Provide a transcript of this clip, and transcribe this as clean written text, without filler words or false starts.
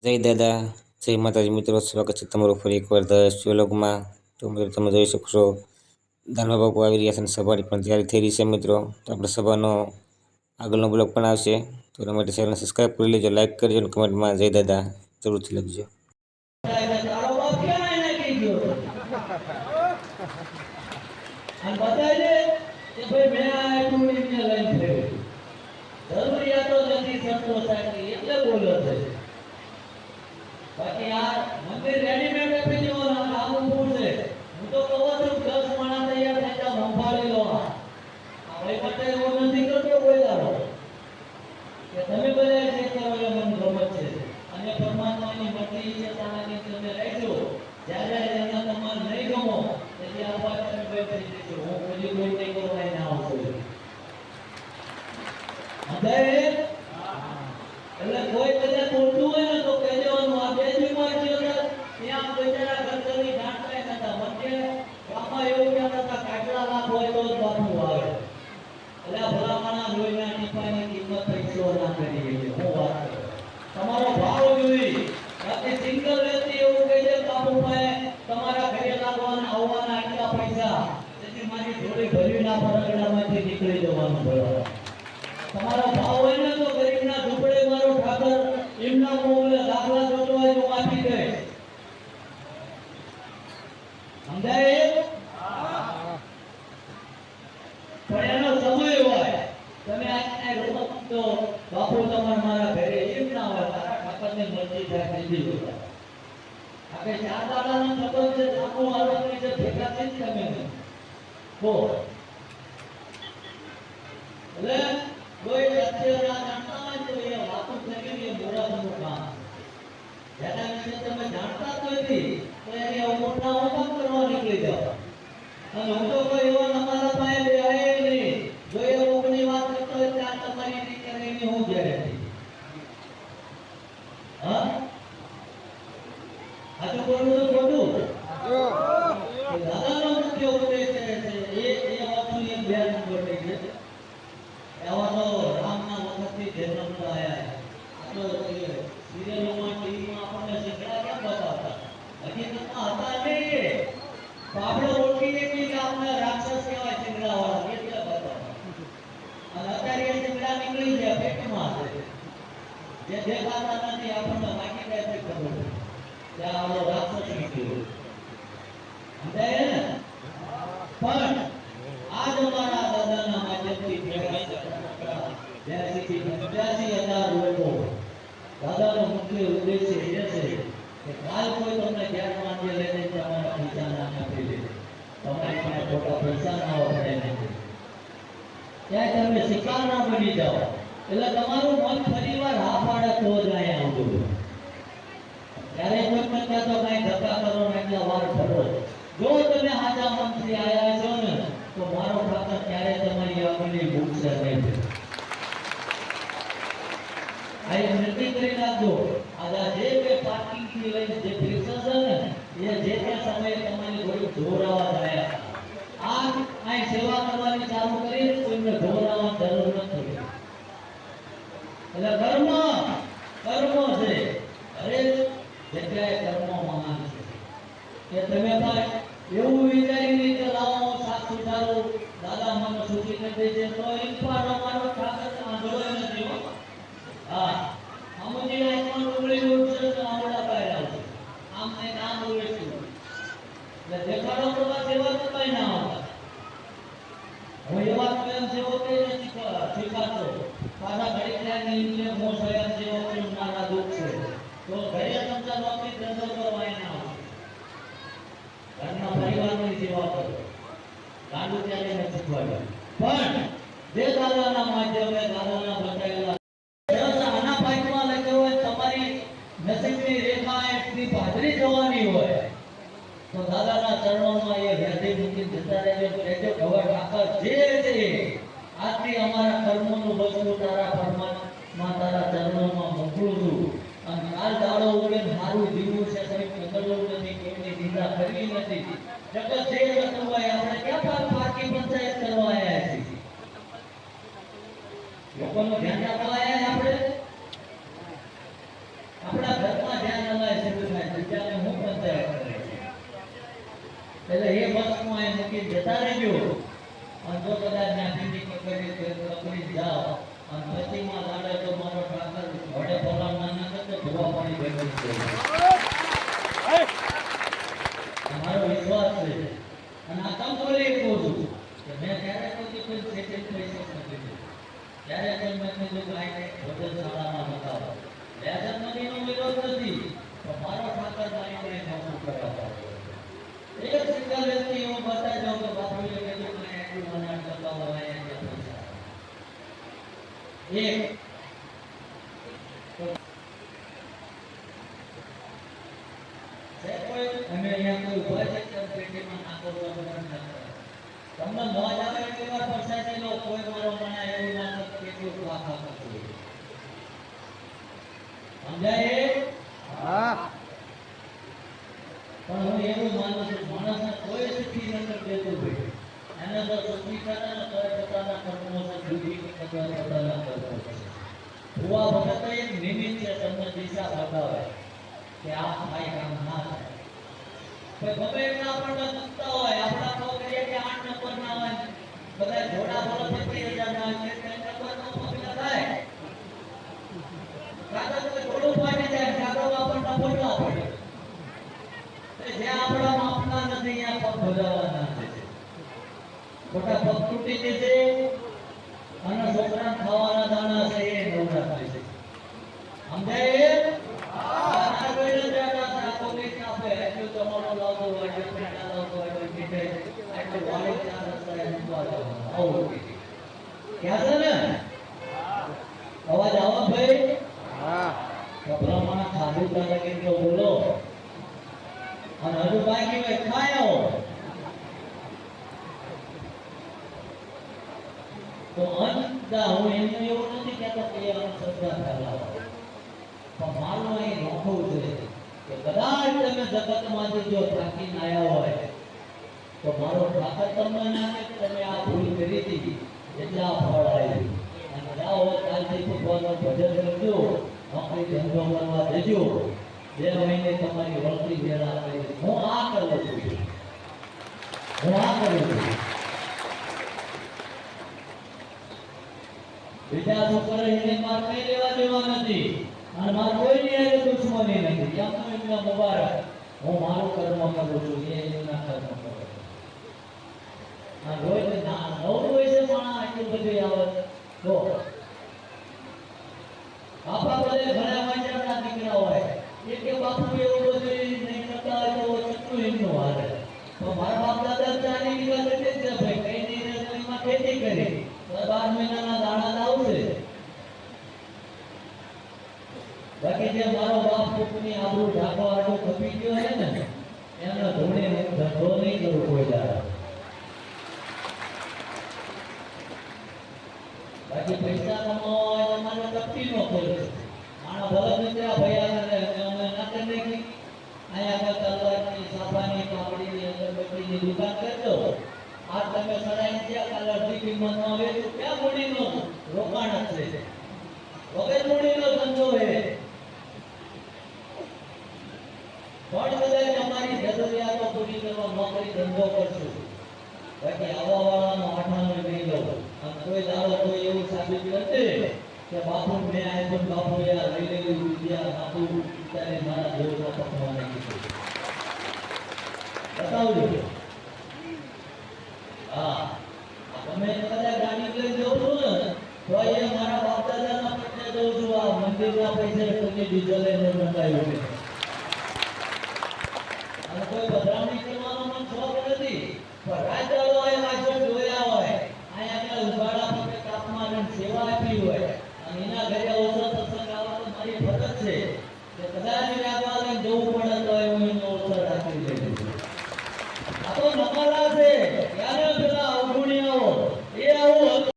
જય દાદા, જય માતાજી મિત્રો. સ્વાગત છે તમારું ફરી એકવાર ધ વ્લોગમાં. તો મિત્રો તમે જોઈ શકશો દાનવા બાપુ આવી રહ્યા છે અને સભાની પણ તૈયારી થઈ રહી છે મિત્રો. તો આપણે સભાનો આગળનો બ્લોગ પણ આવશે, તો એના માટે ચેનલ સબસ્ક્રાઈબ કરી લેજો, લાઈક કરજો અને કમેન્ટમાં જય દાદા જરૂરથી લખજો. જરૂરિયાતો નથી સંતોષાતી એટલે બોલો છે. બાકી આ મંદિર રેડીમેડ આપી દેવાનું કામ ઊભું છે. હું તો કહું છું 10 માણસ તૈયાર થઈ જાવ, સંભાળી લો. આ ભાઈ માટે એવો નથી કરતો કોઈ દાડો કે તમે બધા જે કરો એ મને ગમત છે અને પરમાત્માની મરજી છે તારાની તમે રહેજો. જ્યારે એના તમારે નહીં ગમો તેથી આ વાત તમે બેઠી જશો. હું કોઈ નહીં કરવા ના આવું એટલે કોઈ કદાચ બોલતું હોય ને તો કહી દેવાનું આ બેજુમાં છે ત્યાં બેચારા ઘરની જાણતા નતા. મને ગામમાં એવું કહેતા હતા કાટલા લાખ હોય તો જ બાપુ આવે. એટલે ભલા માણા લોહીના ટીપાની કિંમત પૈસો ના કરી છે. હું વાત કરું તમારો ભાવ જોઈ બાકી સિંગલ વ્યક્તિ એવું કહે છે બાપુ ભાઈ તમારા ઘરે લાગવાના આવવાના આટલા પૈસા તેથી મારી જોડે ભરીના પરગડામાંથી નીકળી જવાનું ભરવા. તમારો ભાવ હોય ને તો ગરીબના ઝૂંપડે મારો ઠાકર એમના મોલે દાખલા જોતો હોય તો આપી દે. સમજાય? પણ એનો સમય હોય. તમે આજના રોજ તો બાપુ તમાર મારા ઘરે એમ ના હોય. તારા ઠાકરની મરજી થાય બીજી હોય. આપણે ચાર દાડાનો ખબર છે લાંબુ હાલવાની છે ભેગા થઈ જ તમે હો. એટલે કોઈ સત્યના જાણતા હોય તો એ વાતો કરીને મોરાનું કામ. જેના વિશે તમે જાણતા જ નથી તો એને ઉમરના કામ કરવા નીકળી જાઓ. અને હું તો કોઈ એવો તમારા પાસે બે આવે નહીં. જો એ ઓગણી વાત કરતો હોય ત્યાં તમારી રીતે કરીને હું ગેરંટી. હા આ તો બોલવું તો ખોટું. દાદાનો મુખ્ય ઉપદેશ છે એ વાતની એક બે નંબર છે. એવા તો રામના વખતથી જન્મતા આયા. આ તો સિરિયલોમાં ટીવીમાં આપણને શીખડા કેમ બતાવતા હકીકતમાં હતા નહીં. તો આપણે ઓળખીએ કે આપણે રાક્ષસ કહેવાય શીખડાવાળા એટલે બતાવતા. અને અત્યારે એ શીખડા નીકળી ગયા પેટમાં જે દેખાતા નથી આપણને બાકી કઈ ખબર ત્યાં આપણો રાક્ષસ નીકળ્યો. સમજાય ને? પણ આજ અમારા દાદાના માધ્યમથી દાદાનો મુખ્ય ઉદ્દેશ્ય એ છે કે કાલ કોઈ તમને જ્ઞાન માંગે લઈને તમારા પૈસા ના આપી દે, તમારી પાસે ખોટા પૈસા ના વપરાય નહીં, ત્યાં તમે શિકાર ના બની જાઓ. એટલે તમારું મન ફરીવાર હા પાડે તો જ અહીંયા આવજો. ત્યારે કોઈ પણ કહેતો કઈ ધક્કા કરો ને એટલા વાર ફરો. જો તમે હાજા મનથી આવ્યા છો ને તો મારો ઠાકર ક્યારે તમારી આંગળી ભૂખશે નહીં. આ નક્કી કરી નાખજો. આ જે બે પાર્કિંગ થી લઈને જે પ્રેશર છે ને એ જે તે સમયે તમારી જોડે જોરાવા જાય. આ સેવા કરવાની ચાલુ કરી કોઈને જોરાવા જરૂર નથી. એટલે કર્મ છે. દરેક જગ્યાએ કર્મ મહાન છે. કે તમે ભાઈ એવું વિચારીને કે લાવો સાત સુધારો દાદા મને સૂચી કરી દે છે તો એક પાડો મારો ઠાકર આંધળો નથી. હા અમુજી આત્મા ડુંગળી ઉઠશે તો આવડા બહાર આવશે. આમ ને નામ ઉલેશું એટલે દેખાડો તો સેવા તો કઈ ના આવતા. હું એવા સ્વયં સેવકો નથી શીખાતો. પાછા ઘડી ત્યાં નીચે હું સ્વયં સેવક મારા દુઃખ છે તો ઘરે સમજા નોકરી ધંધો કરવા ના આવશે. ઘરના પરિવારની સેવા કરો. ગાંડું ત્યારે નથી શીખવાડ્યું. પણ જે દાદાના માધ્યમે દાદાના બતાવેલા આના પાઇપમાં લખ્યો હોય તમારી નસીબની રેખા એટલી પાદરી જવાની હોય તો દાદાના ચરણોમાં એ વ્યાધી મૂકી જતા રહેજો. કહેજો ખબર ઠાકર જે છે આજથી અમારા કર્મોનું વસ્તુ તારા પરમાત્મા તારા ચરણોમાં મોકલું છું. અને કાલ દાડો ઉગે મારું જીવવું છે કંઈ પકડવું નથી, કોઈની નિંદા કરવી નથી. જગત જે કરતું હોય આપણે ક્યાં પાર્ટી પંચાયત કરવા આવ્યા છીએ? લોકોનું ધ્યાન રાખવા આવ્યા આપણે? આપણા ઘરમાં ઊભું થાય બીજાને હું પંચાયત કરે એટલે એ વસ્તુ અહીં મૂકી જતા રહેજો અને જો કદાચ ત્યાંથી પકડી જાઓ અને પછીમાં લાડે તો મારો ઠાકર ઘોડે પલાણ ના કરતો ધોવા પાણી ભેગું છે મારો વિશ્વાસ છે અને આ તમ બોલી કહું છું કે મેં ક્યારે કોઈ સેટિંગ પૈસા નથી દીધું ત્યારે કોઈ મેં કીધું કે આને હોટલ શાળામાં બતાવો વ્યાજન નદીનો વિરોધ નથી તો મારો ઠાકર મારી કોઈ નોકરી કરાવતા એક સિંગલ વ્યક્તિ હું બતાવી દઉં કે બાપુએ કીધું કે એટલું મને આટલા હોય પૈસા એક અમે અહીંયા કોઈ ઉભા છે કે પેટીમાં નાખો તો તમને ન આવે એટલી વાર ફસાઈ લો કોઈ મારો મને એવું ના કરે કેટલું ખાખા કરતું સમજાય હા પણ હું એવું માનું છું માણસને કોઈ સુખી નથી દેતું ભાઈ એને જો સુખી કરે ને તો પોતાના કર્મો છે દુઃખી કરવા પોતાના કર્મો છે ભુવા ભગત એક નિમિત્ત છે તમને દિશા બતાવે કે આ થાય કામ ના થાય ગમે એટલા આપણને દુખતા હોય આપણા તો કહીએ કે 8 નંબર ના હોય બધા જોડા બોલો 25,000 ના હોય 3 નંબર નો પગલા થાય કાગળ તો જોડું પાડી જાય કાગળ આપણને બોલવા પડે જે આપણા માપના નથી આ પગ ભજાવવાના છે ખોટા પગ તૂટી જશે અને છોકરા ખાવાના દાણા છે એ નવરા થાય છે સમજાય આ કોઈ જાતા સાકો કે આપે એટલું તમારો લાવો હોય કે પેટા લાવો હોય કે પીઠે એટલું વાળી ચાર રસ્તા એમ બાજુ આવો ક્યાં છે ને અવાજ આવો ભાઈ હા કપડામાં ખાધું કરે કે બોલો અને હજુ બાકી હોય ખાયો તો અંતદા હું એમને એવું નથી કહેતો કે એ અંધશ્રદ્ધા ફેલાવો પણ મારું અહીં નોખું છે કે કદાચ તમે જગતમાંથી જો થાકીને આવ્યા હોય તો મારો ઠાકર તમને ના કે તમે આ ભૂલ કરી હતી એટલે આ ફળ આવ્યું અને જાઓ કાલથી ભગવાનનું ભજન કરજો નોકરી ધંધો કરવા દેજો 2 મહિને તમારી વળતી વેળા કરી હું આ કરું છું બીજા છોકરા એને માર કઈ લેવા દેવા નથી અને માર કોઈની હારે દુશ્મની નથી કેમ તો એમના મુબારક હું મારું કર્મ કરું છું એ એમના કર્મ કરે આ રોજ ના નવ વયસે પણ આટલું બધું આવે તો આપણા બધે ઘણા વાંચના દીકરા હોય એ કે બાપુ એવું બધું નહીં કરતા હોય તો કેટલું એમનું હારે તો મારા બાપ દાદા ચાની નિકાલ એટલે જ ભાઈ કઈ નહીં માં ખેતી કરી 12 મહિનાના દાણા લાવશે બાકી જે મારો બાપ પુત્રની આબરૂ ઢાંકવા આટલું ખપી ગયો છે ને એમને ધોણે ધંધો નહીં કરું કોઈ દાડા બાકી પૈસા કમાવા તમારે કપટી નો ખર્ચ આના ભલે નીકળ્યા ભૈયા અમે ના કરી નાખી અહીંયા કલરની સાફાની કાપડીની અગરબત્તીની દુકાન કરજો આ તમે સડાઈ ગયા કાલે અડધી કિંમત નો વેચો ક્યાં મૂડીનો રોકાણ છે વગર મૂડીનો ધંધો છે પણ કદાચ તમારી જરૂરિયાતો પૂરી કરવા નોકરી ધંધો કરશું બાકી આવા વાળાનો આઠાનો નહીં લો અને કોઈ દાડો કોઈ એવું સાબિત કરશે કે બાપુ મેં આવ્યો બાપુ યાર લઈ લેવી વિદ્યા બાપુ ત્યારે મારા જેવો પકવાને કીધું બતાવજો હા તમે કદાચ ગાડી લઈ જાવ છો ને તો એ મારા બાપ દાદાના પૈસા દઉં છું આ મંદિરના પૈસા કોઈ ડીઝલ એને મંગાવ્યું છે અને કોઈ બદલાવણી કરવાનો મન શોખ નથી પણ રાજદાડો એ વાંચો જોયા હોય અહીંયા ઉગાડા પર તાપમાન અને સેવા આપી હોય અને એના ઘરે ઓછો સત્સંગ આવવા તો મારી ફરજ છે કે કદાચ